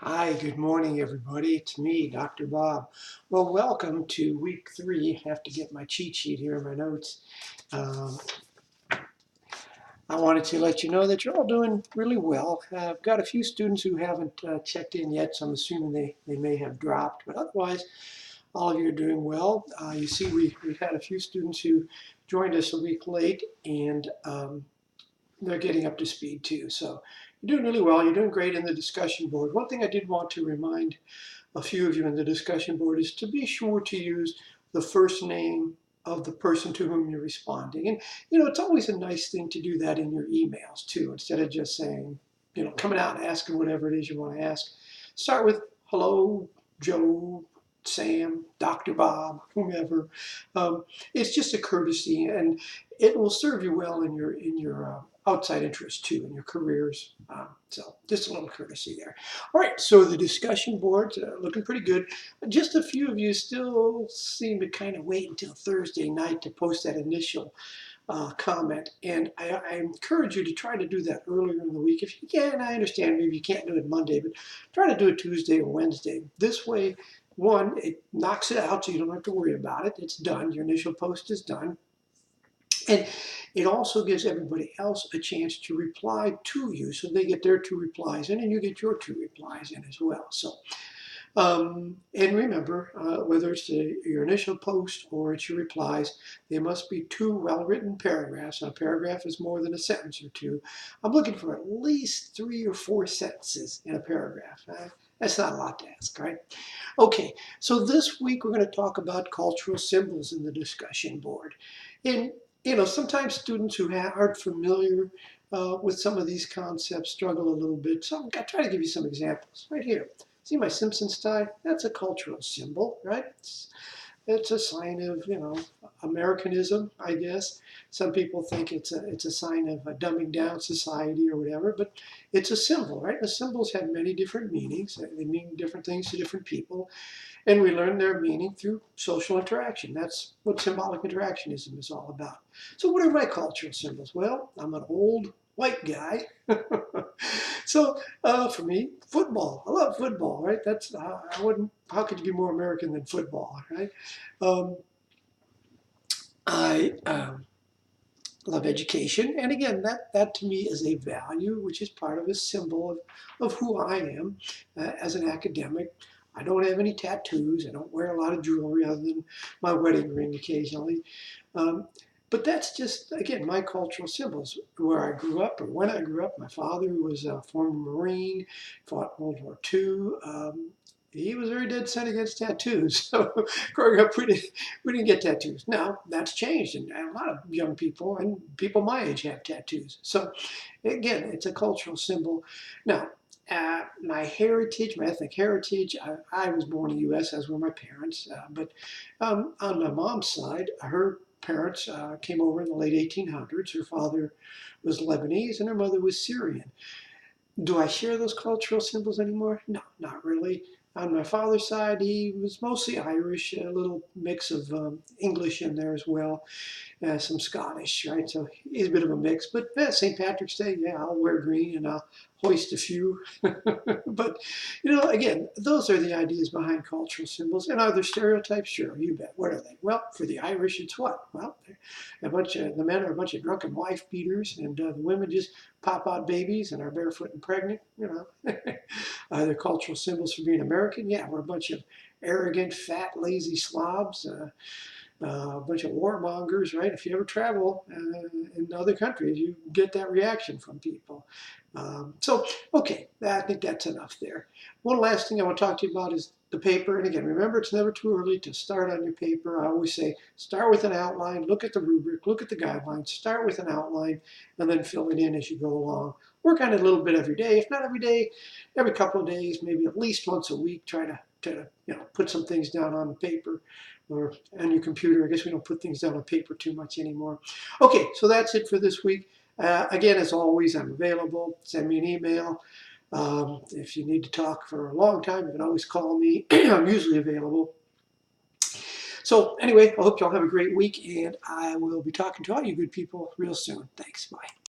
Hi, good morning, everybody. It's me, Dr. Bob. Well, welcome to week 3. I have to get my cheat sheet here in my notes. Um, I wanted to let you know that you're all doing really well. I've got a few students who haven't checked in yet, so I'm assuming they may have dropped, but otherwise, all of you are doing well. You see, we've had a few students who joined us a week late, and they're getting up to speed too. So you're doing really well. You're doing great in the discussion board. One thing I did want to remind a few of you in the discussion board is to be sure to use the first name of the person to whom you're responding. And, it's always a nice thing to do that in your emails too, instead of just saying, coming out and asking whatever it is you want to ask. Start with hello, Joe, Sam, Dr. Bob, whomever. It's just a courtesy, and it will serve you well in your outside interests too, in your careers. So just a little courtesy there. All right, so the discussion boards are looking pretty good. Just a few of you still seem to kind of wait until Thursday night to post that initial comment. And I encourage you to try to do that earlier in the week. If you can, I understand maybe you can't do it Monday, but try to do it Tuesday or Wednesday. This way, one, it knocks it out so you don't have to worry about it. It's done. Your initial post is done. And it also gives everybody else a chance to reply to you. So they get their 2 replies in and you get your 2 replies in as well. So, and remember, whether it's your initial post or it's your replies, they must be 2 well-written paragraphs. Now, a paragraph is more than a sentence or 2. I'm looking for at least 3 or 4 sentences in a paragraph. That's not a lot to ask, right? Okay, so this week we're going to talk about cultural symbols in the discussion board. And sometimes students who aren't familiar with some of these concepts struggle a little bit. So I'll try to give you some examples right here. See my Simpsons tie? That's a cultural symbol, right? It's a sign of, Americanism, I guess. Some people think it's a sign of a dumbing down society or whatever, but it's a symbol, right? The symbols have many different meanings. They mean different things to different people. And we learn their meaning through social interaction. That's what symbolic interactionism is all about. So what are my cultural symbols? Well, I'm an old white guy. So for me, football. I love football, right? That's I wouldn't. How could you be more American than football, right? Um, I love education, and again, that to me is a value, which is part of a symbol of who I am as an academic. I don't have any tattoos. I don't wear a lot of jewelry other than my wedding ring occasionally. Um, but that's just, again, my cultural symbols. Where I grew up or when I grew up, my father was a former Marine, fought World War II. He was very dead set against tattoos. So growing up, we didn't get tattoos. Now, that's changed, and a lot of young people and people my age have tattoos. So again, it's a cultural symbol. Now, my heritage, my ethnic heritage, I was born in the U.S., as were my parents. But on my mom's side, her parents came over in the late 1800s. Her father was Lebanese and her mother was Syrian. Do I share those cultural symbols anymore? No, not really. On my father's side, he was mostly Irish, a little mix of English in there as well, some Scottish, right? So he's a bit of a mix. But St. Patrick's Day, yeah, I'll wear green and I'll hoist a few. But, again, those are the ideas behind cultural symbols. And are there stereotypes? Sure, you bet. What are they? Well, for the Irish, it's what? Well, the men are a bunch of drunken wife beaters, and the women just pop out babies and are barefoot and pregnant. Are there cultural symbols for being American? Yeah, we're a bunch of arrogant, fat, lazy slobs. A bunch of warmongers, right? If you ever travel in other countries, you get that reaction from people. So, okay, I think that's enough there. One last thing I want to talk to you about is the paper. And again, remember, it's never too early to start on your paper. I always say, start with an outline, look at the rubric, look at the guidelines, start with an outline, and then fill it in as you go along. Work on it a little bit every day. If not every day, every couple of days, maybe at least once a week, try to put some things down on the paper or on your computer. I guess we don't put things down on paper too much anymore. Okay, so that's it for this week. Again, as always, I'm available. Send me an email. If you need to talk for a long time, you can always call me. I'm usually available. So anyway, I hope y'all have a great week, and I will be talking to all you good people real soon. Thanks. Bye.